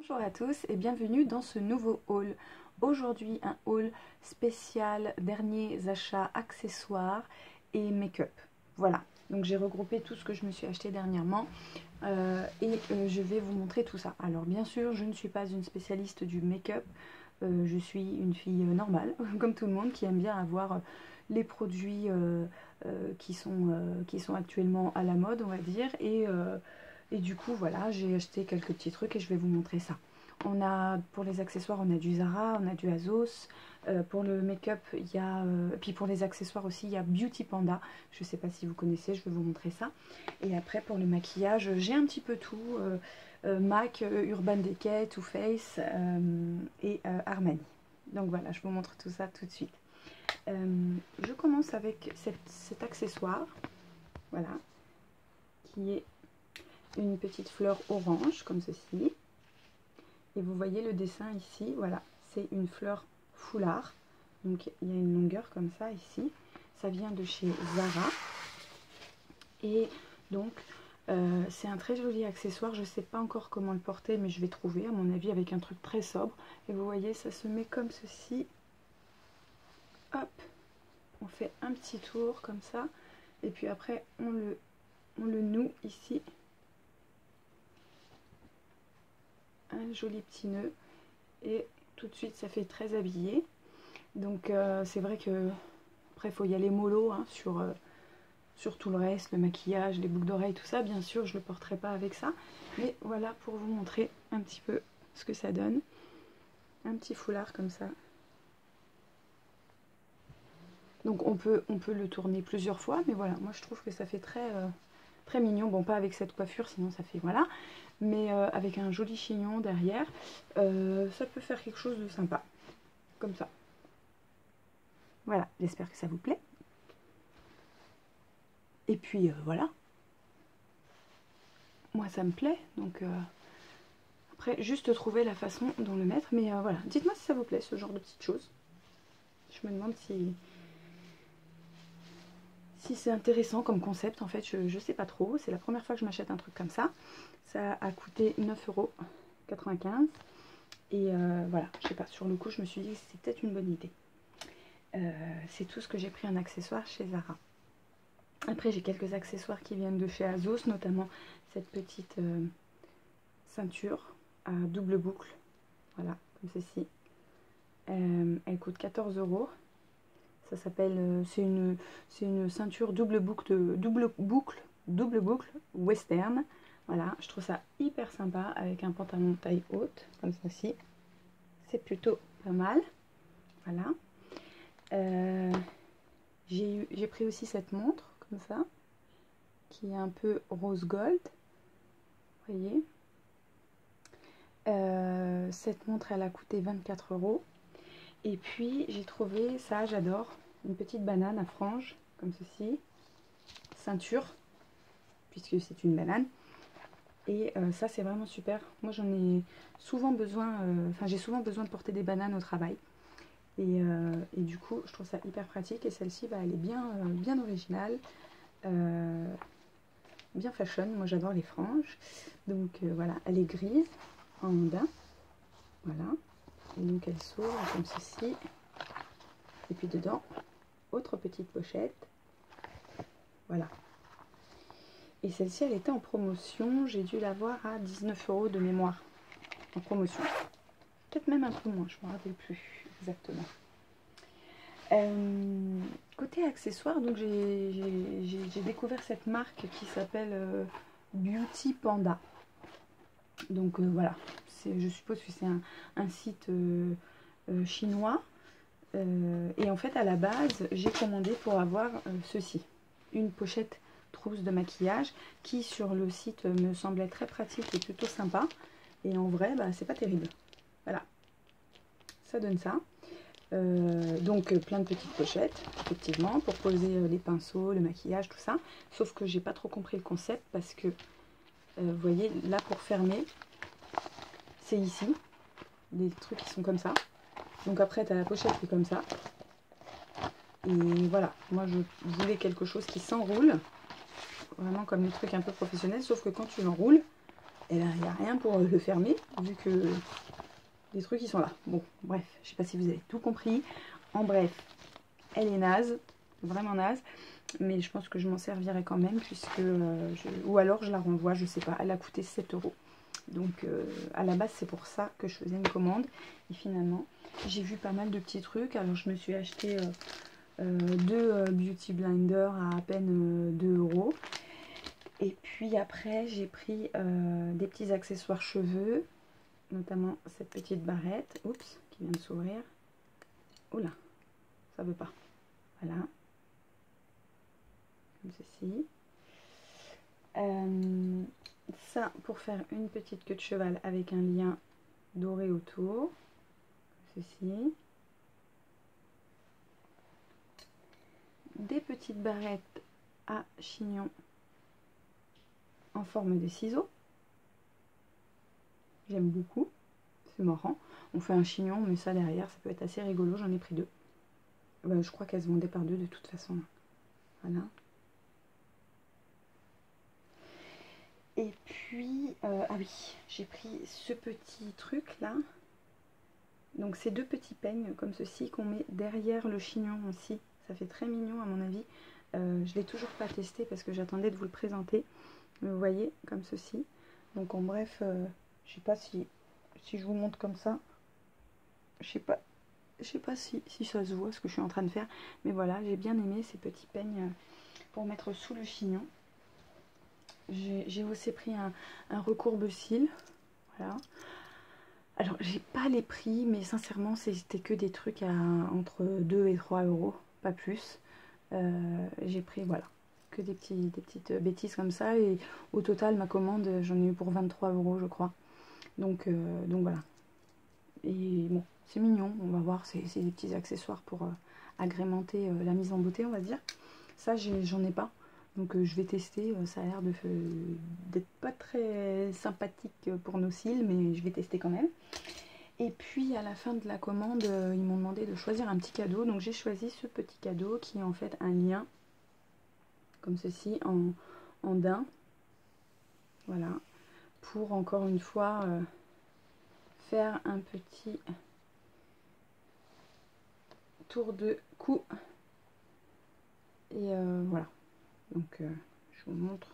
Bonjour à tous et bienvenue dans ce nouveau haul. Aujourd'hui un haul spécial derniers achats accessoires et make-up. Voilà, donc j'ai regroupé tout ce que je me suis acheté dernièrement je vais vous montrer tout ça. Alors bien sûr je ne suis pas une spécialiste du make-up, je suis une fille normale comme tout le monde qui aime bien avoir les produits qui sont actuellement à la mode on va dire et du coup voilà, j'ai acheté quelques petits trucs et je vais vous montrer ça. On a, pour les accessoires, on a du Zara, on a du ASOS. Pour le make-up, il y a... puis pour les accessoires aussi, il y a Beauty Panda. Je ne sais pas si vous connaissez, je vais vous montrer ça. Et après, pour le maquillage, j'ai un petit peu tout. MAC, Urban Decay, Too Faced et Armani. Donc voilà, je vous montre tout ça tout de suite. Je commence avec cet accessoire. Voilà. Qui est une petite fleur orange comme ceci et vous voyez le dessin ici, voilà, c'est une fleur foulard, donc il y a une longueur comme ça ici, ça vient de chez Zara et donc c'est un très joli accessoire. Je sais pas encore comment le porter mais je vais trouver à mon avis avec un truc très sobre et vous voyez ça se met comme ceci, hop, on fait un petit tour comme ça et puis après on le noue ici. Un joli petit nœud et tout de suite ça fait très habillé. Donc c'est vrai que après il faut y aller mollo hein, sur tout le reste, le maquillage, les boucles d'oreilles, tout ça. Bien sûr je ne le porterai pas avec ça, mais voilà pour vous montrer un petit peu ce que ça donne. Un petit foulard comme ça. Donc on peut le tourner plusieurs fois, mais voilà, moi je trouve que ça fait très mignon. Bon, pas avec cette coiffure, sinon ça fait voilà. Mais avec un joli chignon derrière, ça peut faire quelque chose de sympa. Comme ça. Voilà, j'espère que ça vous plaît. Et puis voilà. Moi ça me plaît, donc après juste trouver la façon dont le mettre. Mais voilà, dites-moi si ça vous plaît ce genre de petites choses. Je me demande si c'est intéressant comme concept, en fait, je sais pas trop. C'est la première fois que je m'achète un truc comme ça. Ça a coûté 9,95 €. Et voilà, je sais pas, sur le coup, je me suis dit que c'était peut-être une bonne idée. C'est tout ce que j'ai pris en accessoire chez Zara. Après, j'ai quelques accessoires qui viennent de chez ASOS, notamment cette petite ceinture à double boucle. Voilà, comme ceci. Elle coûte 14 €. Ça s'appelle, c'est une ceinture double boucle western. Voilà, je trouve ça hyper sympa avec un pantalon taille haute comme ceci. C'est plutôt pas mal. Voilà. J'ai pris aussi cette montre comme ça, qui est un peu rose gold. Vous voyez. Cette montre, elle a coûté 24 €. Et puis j'ai trouvé ça, j'adore, une petite banane à franges comme ceci, ceinture, puisque c'est une banane. Et ça c'est vraiment super. Moi j'en ai souvent besoin, j'ai souvent besoin de porter des bananes au travail. Et du coup je trouve ça hyper pratique. Et celle-ci, bah, elle est bien originale, bien fashion. Moi j'adore les franges. Donc voilà, elle est grise en ondin. Voilà. Et donc elle s'ouvre comme ceci. Et puis dedans, autre petite pochette. Voilà. Et celle-ci, elle était en promotion. J'ai dû l'avoir à 19 € de mémoire. En promotion. Peut-être même un peu moins, je ne me rappelle plus exactement. Côté accessoires, donc j'ai découvert cette marque qui s'appelle Beauty Panda. Donc voilà, je suppose que c'est un site chinois. Et en fait à la base j'ai commandé pour avoir ceci, une pochette trousse de maquillage qui sur le site me semblait très pratique et plutôt sympa, et en vrai bah, c'est pas terrible. Voilà, ça donne ça. Donc plein de petites pochettes effectivement pour poser les pinceaux, le maquillage, tout ça, sauf que j'ai pas trop compris le concept parce que vous voyez là, pour fermer c'est ici les trucs qui sont comme ça. Donc après, tu as la pochette qui est comme ça. Et voilà, moi je voulais quelque chose qui s'enroule. Vraiment comme les trucs un peu professionnels. Sauf que quand tu l'enroules, Et là, il n'y a rien pour le fermer, vu que les trucs ils sont là. Bon, bref, je sais pas si vous avez tout compris. En bref, elle est naze, vraiment naze. Mais je pense que je m'en servirai quand même, puisque ou alors je la renvoie, je sais pas. Elle a coûté 7 €. Donc à la base c'est pour ça que je faisais une commande. Et finalement j'ai vu pas mal de petits trucs. Alors je me suis acheté deux Beauty Blender à peine 2 €. Et puis après j'ai pris des petits accessoires cheveux, notamment cette petite barrette, oups, qui vient de s'ouvrir. Oula, ça veut pas. Voilà, comme ceci. Ça pour faire une petite queue de cheval avec un lien doré autour, ceci. Des petites barrettes à chignon en forme de ciseaux. J'aime beaucoup, c'est marrant. On fait un chignon, mais ça derrière, ça peut être assez rigolo. J'en ai pris 2. Je crois qu'elles se vendaient par 2 de toute façon. Voilà. Et puis, ah oui, j'ai pris ce petit truc là. Donc c'est 2 petits peignes comme ceci qu'on met derrière le chignon aussi. Ça fait très mignon à mon avis. Je ne l'ai toujours pas testé parce que j'attendais de vous le présenter. Mais vous voyez, comme ceci. Donc en bref, je sais pas si je vous montre comme ça. Je sais pas si ça se voit ce que je suis en train de faire. Mais voilà, j'ai bien aimé ces petits peignes pour mettre sous le chignon. J'ai aussi pris un recourbe-cils. Voilà. Alors, j'ai pas les prix, mais sincèrement, c'était que des trucs entre 2 et 3 €, pas plus. J'ai pris, voilà, que des petites bêtises comme ça. Et au total, ma commande, j'en ai eu pour 23 € je crois. Donc voilà. Et bon, c'est mignon, on va voir, c'est des petits accessoires pour agrémenter la mise en beauté, on va dire. Ça, j'en ai pas. Donc je vais tester, ça a l'air d'être pas très sympathique pour nos cils, mais je vais tester quand même. Et puis à la fin de la commande, ils m'ont demandé de choisir un petit cadeau. Donc j'ai choisi ce petit cadeau qui est en fait un lien, comme ceci, en daim. Voilà, pour encore une fois faire un petit tour de cou. Et voilà, donc je vous montre.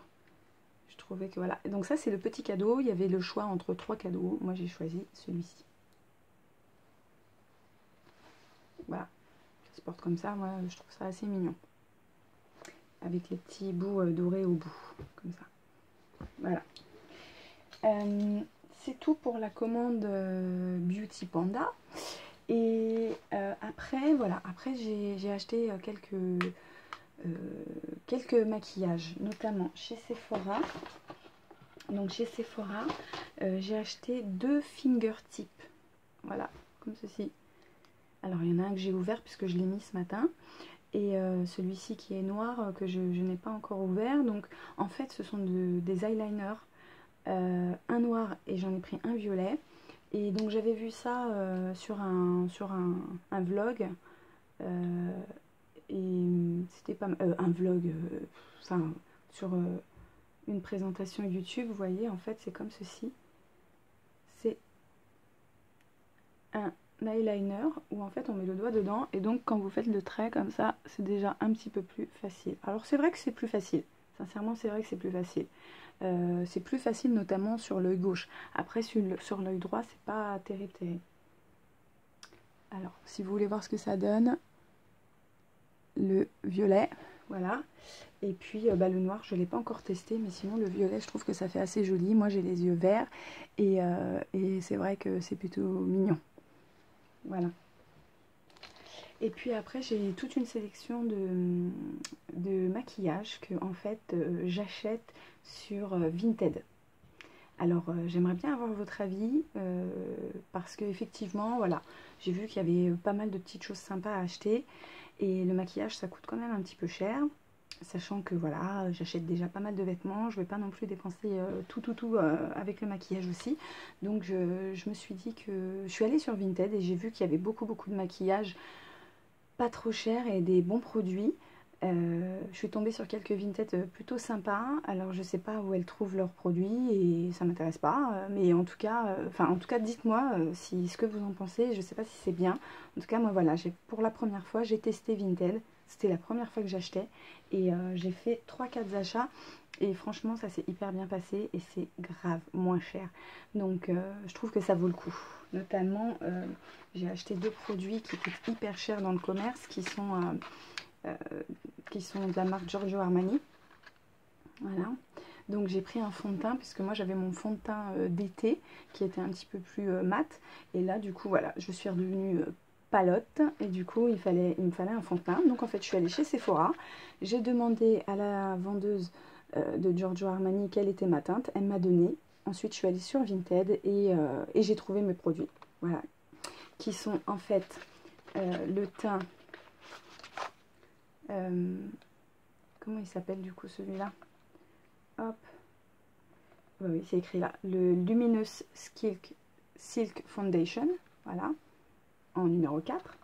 Je trouvais que voilà, donc ça c'est le petit cadeau. Il y avait le choix entre 3 cadeaux, moi j'ai choisi celui-ci. Voilà, ça se porte comme ça, moi je trouve ça assez mignon, avec les petits bouts dorés au bout, comme ça. Voilà, c'est tout pour la commande Beauty Panda. Et après voilà, après j'ai acheté quelques maquillages, notamment chez Sephora. Donc chez Sephora, j'ai acheté 2 fingertips. Voilà, comme ceci. Alors il y en a un que j'ai ouvert puisque je l'ai mis ce matin. Et celui-ci qui est noir que je n'ai pas encore ouvert. Donc en fait ce sont des eyeliners. Un noir et j'en ai pris un violet. Et donc j'avais vu ça sur un vlog. Et c'était pas un vlog, enfin sur une présentation YouTube, vous voyez, en fait c'est comme ceci. C'est un eyeliner où en fait on met le doigt dedans et donc quand vous faites le trait comme ça, c'est déjà un petit peu plus facile. Alors c'est vrai que c'est plus facile, sincèrement c'est vrai que c'est plus facile. C'est plus facile notamment sur l'œil gauche. Après sur l'œil droit c'est pas terrible. Alors si vous voulez voir ce que ça donne, le violet, voilà. Et puis le noir je ne l'ai pas encore testé, mais sinon le violet je trouve que ça fait assez joli. Moi j'ai les yeux verts et c'est vrai que c'est plutôt mignon. Voilà. Et puis après j'ai toute une sélection de maquillage que en fait j'achète sur Vinted. Alors j'aimerais bien avoir votre avis parce que effectivement voilà, j'ai vu qu'il y avait pas mal de petites choses sympas à acheter et le maquillage ça coûte quand même un petit peu cher, sachant que voilà, j'achète déjà pas mal de vêtements, je vais pas non plus dépenser tout avec le maquillage aussi. Donc je me suis dit que je suis allée sur Vinted et j'ai vu qu'il y avait beaucoup de maquillage pas trop cher et des bons produits. Je suis tombée sur quelques Vinted plutôt sympas. Alors je sais pas où elles trouvent leurs produits et ça m'intéresse pas. Mais en tout cas, dites-moi si ce que vous en pensez. Je sais pas si c'est bien. En tout cas, moi voilà, pour la première fois, j'ai testé Vinted. C'était la première fois que j'achetais et j'ai fait 3-4 achats. Et franchement, ça s'est hyper bien passé et c'est grave moins cher. Donc je trouve que ça vaut le coup. Notamment, j'ai acheté 2 produits qui coûtent hyper cher dans le commerce, qui sont de la marque Giorgio Armani. Voilà. Donc j'ai pris un fond de teint, puisque moi j'avais mon fond de teint d'été, qui était un petit peu plus mat. Et là, du coup, voilà, je suis redevenue palote. Et du coup, il me fallait un fond de teint. Donc en fait, je suis allée chez Sephora. J'ai demandé à la vendeuse de Giorgio Armani quelle était ma teinte. Elle m'a donné. Ensuite, je suis allée sur Vinted et j'ai trouvé mes produits. Voilà. Qui sont en fait le teint... comment il s'appelle du coup celui-là? Hop. Oui, c'est écrit là. Le Luminous Silk Foundation. Voilà. En numéro 4.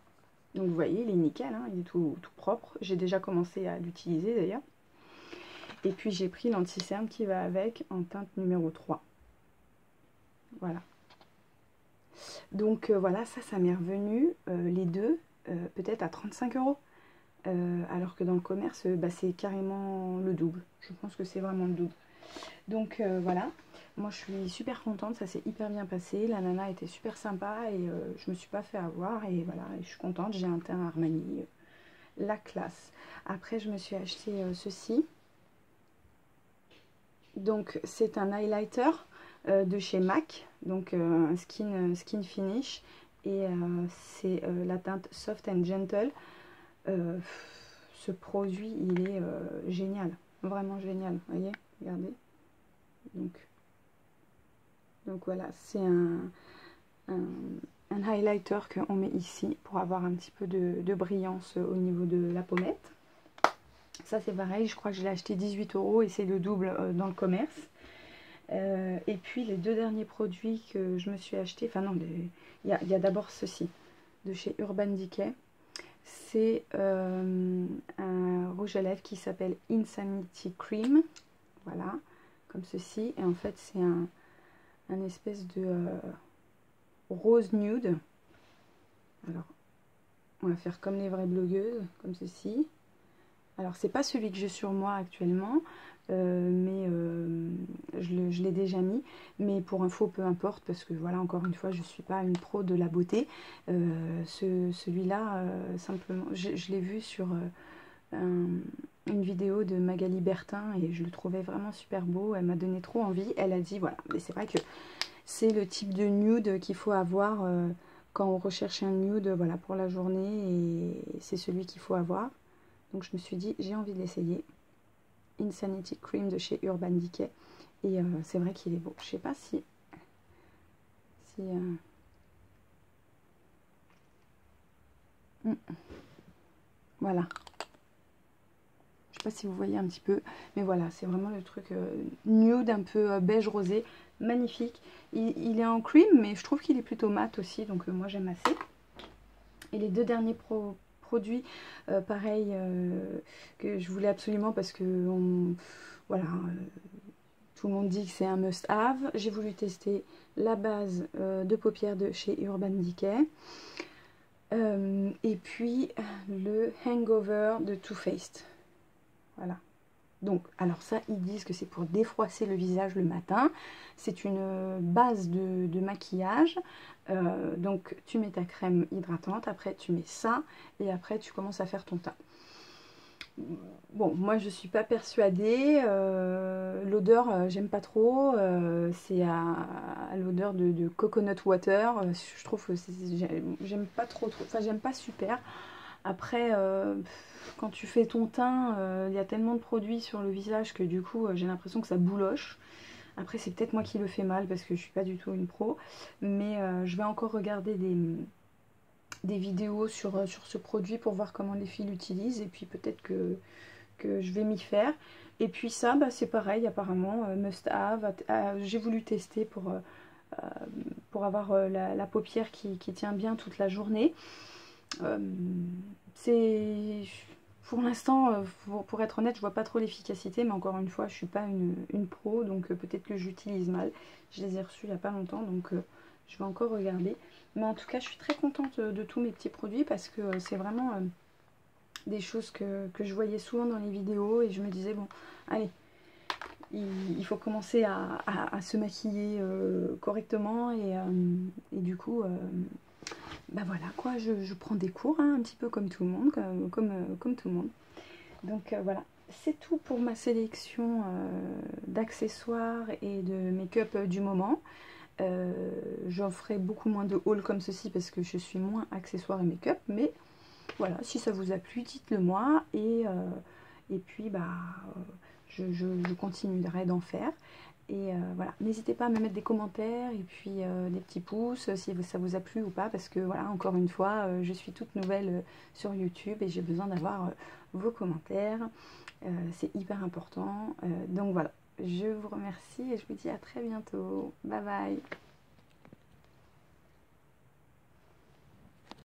Donc vous voyez, il est nickel. Hein, il est tout propre. J'ai déjà commencé à l'utiliser d'ailleurs. Et puis j'ai pris l'anti-cerne qui va avec en teinte numéro 3. Voilà. Donc voilà, ça m'est revenu les deux peut-être à 35 €. Alors que dans le commerce, c'est carrément le double. Je pense que c'est vraiment le double. Donc voilà, moi je suis super contente, ça s'est hyper bien passé. La nana était super sympa et je me suis pas fait avoir. Et voilà, et je suis contente, j'ai un teint Armani, la classe. Après, je me suis acheté ceci. Donc c'est un highlighter de chez MAC, donc un skin finish. Et c'est la teinte Soft and Gentle. Ce produit, il est génial, vraiment génial, vous voyez, regardez. Donc voilà, c'est un highlighter qu'on met ici pour avoir un petit peu de brillance au niveau de la pommette. Ça c'est pareil, je crois que je l'ai acheté 18 € et c'est le double dans le commerce. Et puis les deux derniers produits que je me suis acheté, enfin non, il y a d'abord ceci, de chez Urban Decay. C'est un rouge à lèvres qui s'appelle Insanity Cream. Voilà, comme ceci. Et en fait, c'est un espèce de rose nude. Alors, on va faire comme les vraies blogueuses, comme ceci. Alors, c'est pas celui que j'ai sur moi actuellement, mais je l'ai déjà mis. Mais pour info, peu importe, parce que voilà, encore une fois, je suis pas une pro de la beauté. Celui-là, simplement, je l'ai vu sur une vidéo de Magali Bertin et je le trouvais vraiment super beau. Elle m'a donné trop envie. Elle a dit, voilà, mais c'est vrai que c'est le type de nude qu'il faut avoir quand on recherche un nude, voilà, pour la journée, et c'est celui qu'il faut avoir. Donc je me suis dit, j'ai envie de l'essayer. Insanity Cream de chez Urban Decay. Et c'est vrai qu'il est beau. Je sais pas si voilà. Je sais pas si vous voyez un petit peu. Mais voilà, c'est vraiment le truc nude, un peu beige rosé. Magnifique. Il est en cream, mais je trouve qu'il est plutôt mat aussi. Donc moi j'aime assez. Et les deux derniers produits, pareil, que je voulais absolument parce que voilà, tout le monde dit que c'est un must-have. J'ai voulu tester la base de paupières de chez Urban Decay. Et puis le Hangover de Too Faced. Voilà. Donc, alors ça, ils disent que c'est pour défroisser le visage le matin. C'est une base de maquillage. Donc, tu mets ta crème hydratante, après tu mets ça, et après tu commences à faire ton teint. Bon, moi je suis pas persuadée. L'odeur, j'aime pas trop. C'est à l'odeur de coconut water. Je trouve que j'aime pas trop. Enfin, j'aime pas super. Après, quand tu fais ton teint, il y a tellement de produits sur le visage que du coup, j'ai l'impression que ça bouloche. Après, c'est peut-être moi qui le fais mal parce que je suis pas du tout une pro. Mais je vais encore regarder des vidéos sur ce produit pour voir comment les filles l'utilisent. Et puis peut-être que je vais m'y faire. Et puis ça, c'est pareil apparemment, must have. J'ai voulu tester pour avoir la paupière qui tient bien toute la journée. Pour l'instant, pour être honnête, je vois pas trop l'efficacité, mais encore une fois, je suis pas une pro, donc peut-être que j'utilise mal. Je les ai reçus il n'y a pas longtemps, donc je vais encore regarder. Mais en tout cas, je suis très contente de tous mes petits produits parce que c'est vraiment des choses que je voyais souvent dans les vidéos et je me disais, bon, allez, il faut commencer à se maquiller correctement et du coup... bah voilà quoi, je prends des cours, hein, un petit peu comme tout le monde, comme tout le monde. Donc voilà, c'est tout pour ma sélection d'accessoires et de make-up du moment. J'en ferai beaucoup moins de hauls comme ceci parce que je suis moins accessoires et make-up, mais voilà, si ça vous a plu, dites-le moi et puis bah je continuerai d'en faire. Et voilà, n'hésitez pas à me mettre des commentaires et puis des petits pouces si ça vous a plu ou pas, parce que voilà, encore une fois, je suis toute nouvelle sur YouTube et j'ai besoin d'avoir vos commentaires. C'est hyper important. Donc voilà, je vous remercie et je vous dis à très bientôt. Bye bye.